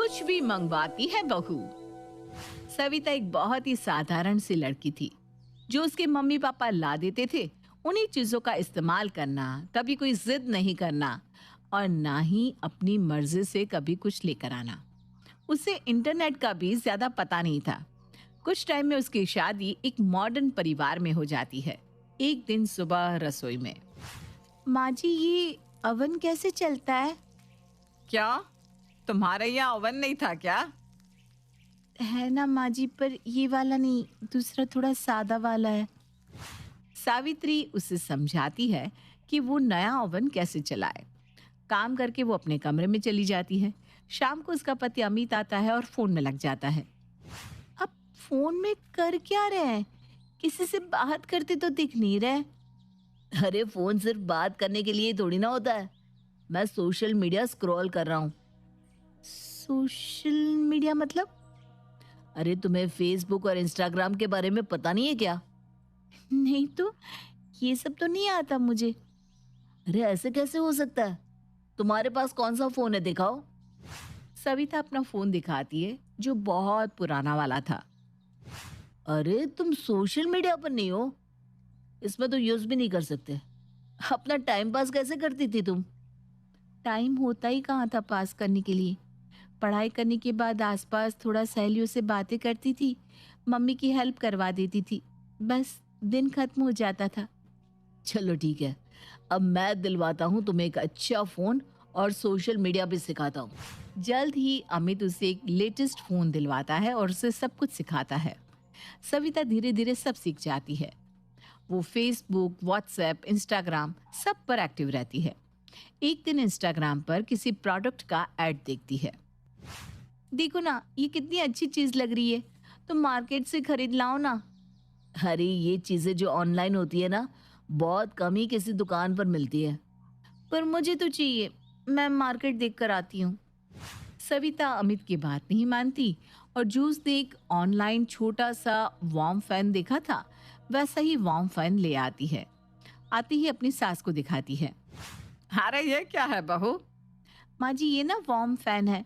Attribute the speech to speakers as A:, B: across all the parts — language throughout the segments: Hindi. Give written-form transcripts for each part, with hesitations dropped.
A: कुछ भी मंगवाती है बहू। सविता एक बहुत ही साधारण सी लड़की थी। जो उसके मम्मी पापा ला देते थे उन्हीं चीजों का इस्तेमाल करना, कभी कोई जिद नहीं करना और ना ही अपनी मर्जी से कभी कुछ लेकर आना। उसे इंटरनेट का भी ज्यादा पता नहीं था। कुछ टाइम में उसकी शादी एक मॉडर्न परिवार में हो जाती है। एक दिन सुबह रसोई में, माँ जी ये अवन कैसे चलता है? क्या तुम्हारे यहाँ ओवन नहीं था क्या? है ना माँ जी, पर ये वाला नहीं, दूसरा थोड़ा सादा वाला है। सावित्री उसे समझाती है कि वो नया ओवन कैसे चलाए। काम करके वो अपने कमरे में चली जाती है। शाम को उसका पति अमित आता है और फोन में लग जाता है। अब फोन में कर क्या रहे हैं? किसी से बात करते तो दिख नहीं रहे। अरे फोन सिर्फ बात करने के लिए थोड़ी ना होता है। मैं सोशल मीडिया स्क्रॉल कर रहा हूँ। सोशल मीडिया मतलब? अरे तुम्हें फेसबुक और इंस्टाग्राम के बारे में पता नहीं है क्या? नहीं तो, ये सब तो नहीं आता मुझे। अरे ऐसे कैसे हो सकता है? तुम्हारे पास कौन सा फोन है, दिखाओ। सविता अपना फोन दिखाती है जो बहुत पुराना वाला था। अरे तुम सोशल मीडिया पर नहीं हो, इसमें तो यूज भी नहीं कर सकते। अपना टाइम पास कैसे करती थी तुम? टाइम होता ही कहाँ था पास करने के लिए। पढ़ाई करने के बाद आसपास थोड़ा सहेलियों से बातें करती थी, मम्मी की हेल्प करवा देती थी, बस दिन खत्म हो जाता था। चलो ठीक है, अब मैं दिलवाता हूँ तुम्हें एक अच्छा फोन और सोशल मीडिया भी सिखाता हूँ। जल्द ही अमित उसे एक लेटेस्ट फोन दिलवाता है और उसे सब कुछ सिखाता है। सविता धीरे धीरे सब सीख जाती है। वो फेसबुक, व्हाट्सएप, इंस्टाग्राम सब पर एक्टिव रहती है। एक दिन इंस्टाग्राम पर किसी प्रोडक्ट का ऐड देखती है। देखो ना, ये कितनी अच्छी चीज लग रही है, तुम मार्केट से खरीद लाओ ना। अरे ये चीजें जो ऑनलाइन होती है ना, बहुत कम ही किसी दुकान पर मिलती है। पर मुझे तो चाहिए, मैं मार्केट देख कर आती हूँ। सविता अमित की बात नहीं मानती और जूस ने एक ऑनलाइन छोटा सा वार्म फैन देखा था, वैसा ही वार्म फैन ले आती है। आती ही अपनी सास को दिखाती है। अरे ये क्या है बहू? माँ जी ये ना वार्म फैन है,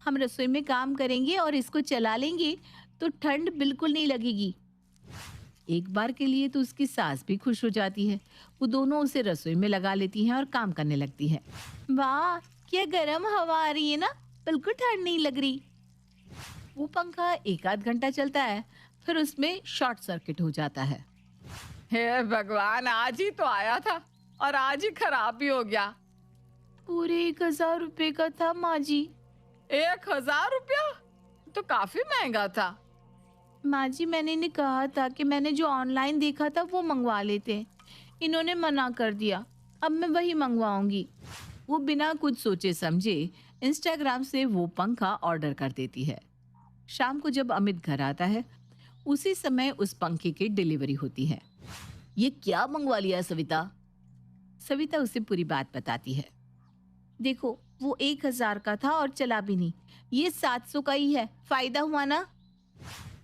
A: हम रसोई में काम करेंगे और इसको चला लेंगे तो ठंड बिल्कुल नहीं लगेगी। एक बार के लिए तो उसकी सास भी खुश हो जाती है। वो दोनों उसे रसोई में लगा लेती हैं और काम करने लगती है। वाह, क्या गर्म हवा आ रही है ना, बिल्कुल ठंड नहीं लग रही। वो पंखा एक आध घंटा चलता है, फिर उसमें शॉर्ट सर्किट हो जाता है। हे भगवान, आज ही तो आया था और आज ही खराब भी हो गया। पूरे 1,000 रुपए का था माँ जी। 1,000 रुपया तो काफी महंगा था। माँ जी मैंने इन्हें कहा था कि मैंने जो ऑनलाइन देखा था वो मंगवा लेते हैं, इन्होंने मना कर दिया, अब मैं वही मंगवाऊंगी। वो बिना कुछ सोचे समझे इंस्टाग्राम से वो पंखा ऑर्डर कर देती है। शाम को जब अमित घर आता है, उसी समय उस पंखे की डिलीवरी होती है। ये क्या मंगवा लिया है सविता? सविता उसे पूरी बात बताती है। देखो वो 1,000 का था और चला भी नहीं, ये 700 का ही है, फायदा हुआ ना।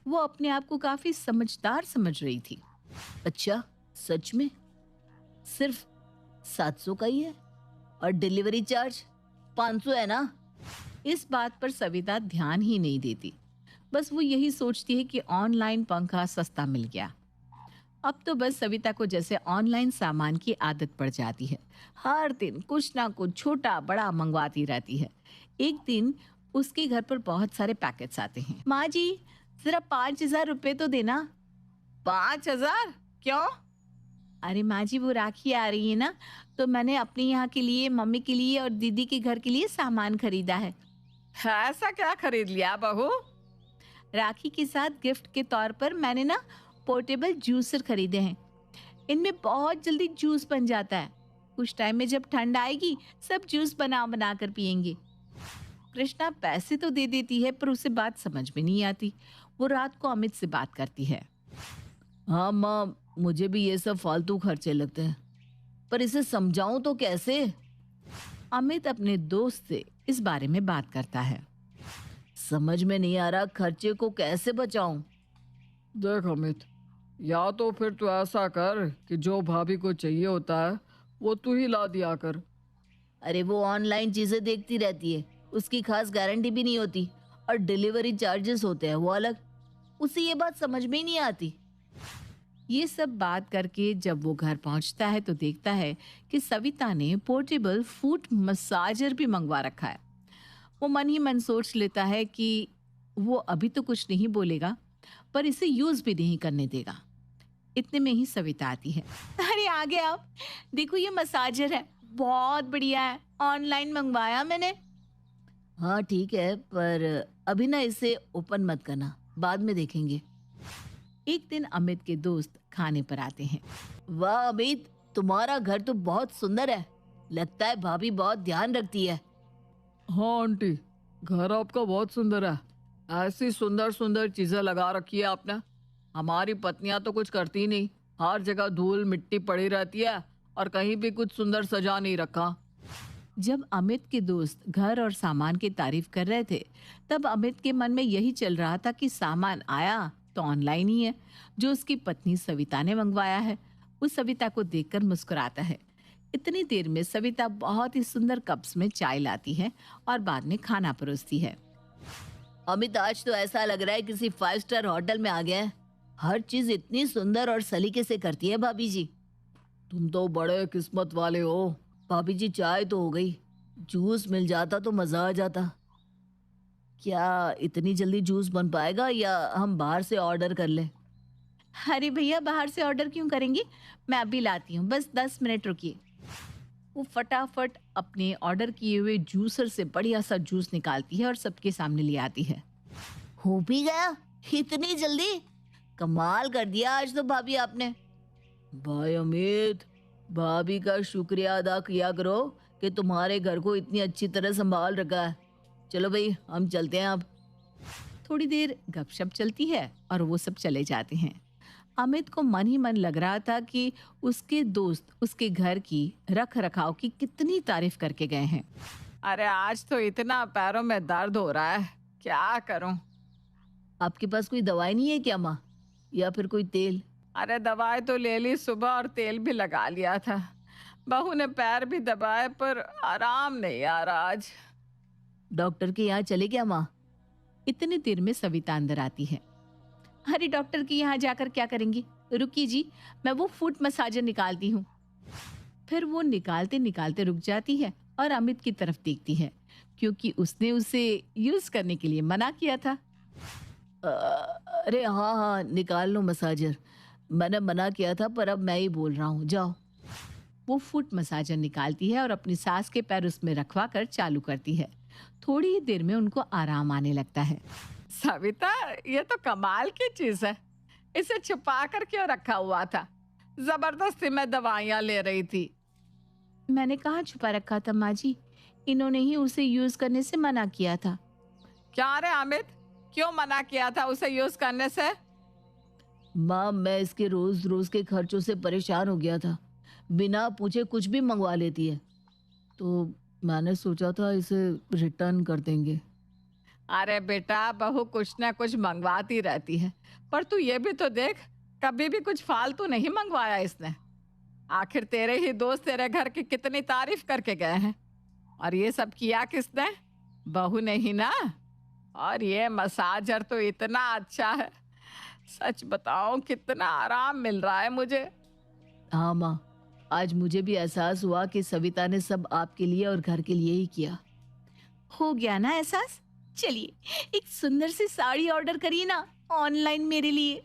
A: वो अपने आप को काफी समझदार समझ रही थी। अच्छा सच में? सिर्फ 700 का ही है और डिलीवरी चार्ज 500 है ना? इस बात पर सविता ध्यान ही नहीं देती। बस वो यही सोचती है कि ऑनलाइन पंखा सस्ता मिल गया। अब तो बस सविता को जैसे ऑनलाइन सामान की आदत पड़ जाती है। हर दिन कुछ ना कुछ छोटा बड़ा मंगवाती रहती है। एक दिन उसके घर पर बहुत सारे पैकेट्स आते हैं। माँ जी जरा 5,000 रुपए तो देना। 5,000? क्यों? अरे माँ जी वो राखी आ रही है ना, तो मैंने अपने यहाँ के लिए, मम्मी के लिए और दीदी के घर के लिए सामान खरीदा है। ऐसा क्या खरीद लिया बहू? राखी के साथ गिफ्ट के तौर पर मैंने ना पोर्टेबल जूसर खरीदे हैं। इनमें बहुत जल्दी जूस बन जाता है। कुछ टाइम में जब ठंड आएगी सब जूस बना बना कर पियेंगे। कृष्णा पैसे तो दे देती है पर उसे बात समझ में नहीं आती। वो रात को अमित से बात करती है। हाँ माँ, मुझे भी ये सब फालतू खर्चे लगते हैं, पर इसे समझाऊं तो कैसे? अमित अपने दोस्त से इस बारे में बात करता है। समझ में नहीं आ रहा खर्चे को कैसे बचाऊं। देख अमित, या तो फिर तू ऐसा कर कि जो भाभी को चाहिए होता है वो तू ही ला दिया कर। अरे वो ऑनलाइन चीजें देखती रहती है, उसकी खास गारंटी भी नहीं होती और डिलीवरी चार्जेस होते हैं वो अलग। उसे ये बात समझ में ही नहीं आती।
B: ये सब बात करके जब वो घर पहुंचता है तो देखता है कि सविता ने पोर्टेबल फुट मसाजर भी मंगवा रखा है। वो मन ही मन सोच लेता है कि वो अभी तो कुछ नहीं बोलेगा, पर इसे यूज भी नहीं करने देगा। इतने में ही सविता आती है। अरे आ गए आप, देखो ये मसाजर है, बहुत बढ़िया है, ऑनलाइन मंगवाया मैंने।
A: हाँ ठीक है, पर अभी ना इसे ओपन मत करना, बाद में देखेंगे।
B: एक दिन अमित के दोस्त खाने पर आते हैं।
A: वाह अमित, तुम्हारा घर तो बहुत सुंदर है। लगता है भाभी बहुत ध्यान रखती है।
C: हाँ आंटी, घर आपका बहुत सुंदर है। ऐसी सुंदर सुंदर चीजें लगा रखी है आपने। हमारी पत्नियां तो कुछ करती ही नहीं, हर जगह धूल मिट्टी पड़ी रहती है और कहीं भी कुछ सुंदर सजा नहीं रखा।
B: जब अमित के दोस्त घर और सामान की तारीफ कर रहे थे, तब अमित के मन में यही चल रहा था कि सामान आया तो ऑनलाइन ही है, जो उसकी पत्नी सविता ने मंगवाया है। वो सविता को देखकर मुस्कुराता है। इतनी देर में सविता बहुत ही सुंदर कप्स में चाय लाती है और बाद में खाना परोसती है।
A: अमित, आज तो ऐसा लग रहा है किसी 5 स्टार होटल में आ गए हैं। हर चीज इतनी सुंदर और सलीके से करती है भाभी जी।
C: तुम तो बड़े किस्मत वाले हो।
A: भाभी जी, चाय तो हो गई, जूस मिल जाता तो मजा आ जाता। क्या इतनी जल्दी जूस बन पाएगा या हम बाहर से ऑर्डर कर लें?
B: अरे भैया, बाहर से ऑर्डर क्यों करेंगे, मैं अभी लाती हूँ, बस 10 मिनट रुकिए। वो फटाफट अपने ऑर्डर किए हुए जूसर से बढ़िया सा जूस निकालती है और सबके सामने ले आती है।
A: हो भी गया इतनी जल्दी? कमाल कर दिया आज तो भाभी आपने। भाई अमित, भाभी का शुक्रिया अदा किया करो कि तुम्हारे घर को इतनी अच्छी तरह संभाल रखा है। चलो भाई, हम चलते हैं अब।
B: थोड़ी देर गपशप चलती है और वो सब चले जाते हैं। अमित को मन ही मन लग रहा था कि उसके दोस्त उसके घर की रख रखाव की कितनी तारीफ करके गए हैं।
C: अरे आज तो इतना पैरों में दर्द हो रहा है, क्या करूं।
A: आपके पास कोई दवाई नहीं है क्या माँ, या फिर कोई तेल?
C: अरे दवाई तो ले ली सुबह और तेल भी लगा लिया था। बहू ने पैर भी दबाए पर आराम नहीं आ रहा आज।
A: डॉक्टर के यहाँ चले क्या माँ?
B: इतनी देर में सविता अंदर आती है। अरे डॉक्टर के यहाँ जाकर क्या करेंगी, रुकिए जी, मैं वो फुट मसाजर निकालती हूँ। फिर वो निकालते निकालते रुक जाती है और अमित की तरफ देखती है, क्योंकि उसने उसे यूज करने के लिए मना किया था।
A: अरे हाँ हाँ, निकाल लो मसाजर। मैंने मना किया था, पर अब मैं ही बोल रहा हूँ, जाओ।
B: वो फुट मसाजर निकालती है और अपनी सास के पैर उसमें रखवा कर चालू करती है। थोड़ी ही देर में उनको आराम आने लगता है।
C: सविता, ये तो कमाल की चीज है। इसे छुपा कर क्यों रखा हुआ था? जबरदस्ती मैं दवाइयां ले रही थी।
B: मैंने कहाँ छुपा रखा था माँ जी, इन्होंने ही उसे यूज करने से मना किया था।
C: क्या रे अमित, क्यों मना किया था उसे यूज करने से?
A: माँ, मैं इसके रोज रोज के खर्चों से परेशान हो गया था। बिना पूछे कुछ भी मंगवा लेती है, तो मैंने सोचा था इसे रिटर्न कर देंगे।
C: अरे बेटा, बहू कुछ ना कुछ मंगवाती रहती है, पर तू ये भी तो देख, कभी भी कुछ फालतू नहीं मंगवाया इसने। आखिर तेरे ही दोस्त तेरे घर की कितनी तारीफ करके गए हैं, और ये सब किया किसने? बहू ने ही ना। और ये मसाजर तो इतना अच्छा है, सच बताऊं कितना आराम मिल रहा है मुझे।
A: हाँ माँ, आज मुझे भी एहसास हुआ कि सविता ने सब आपके लिए और घर के लिए ही किया।
B: हो गया ना एहसास? चलिए एक सुंदर सी साड़ी ऑर्डर करिए ना ऑनलाइन मेरे लिए।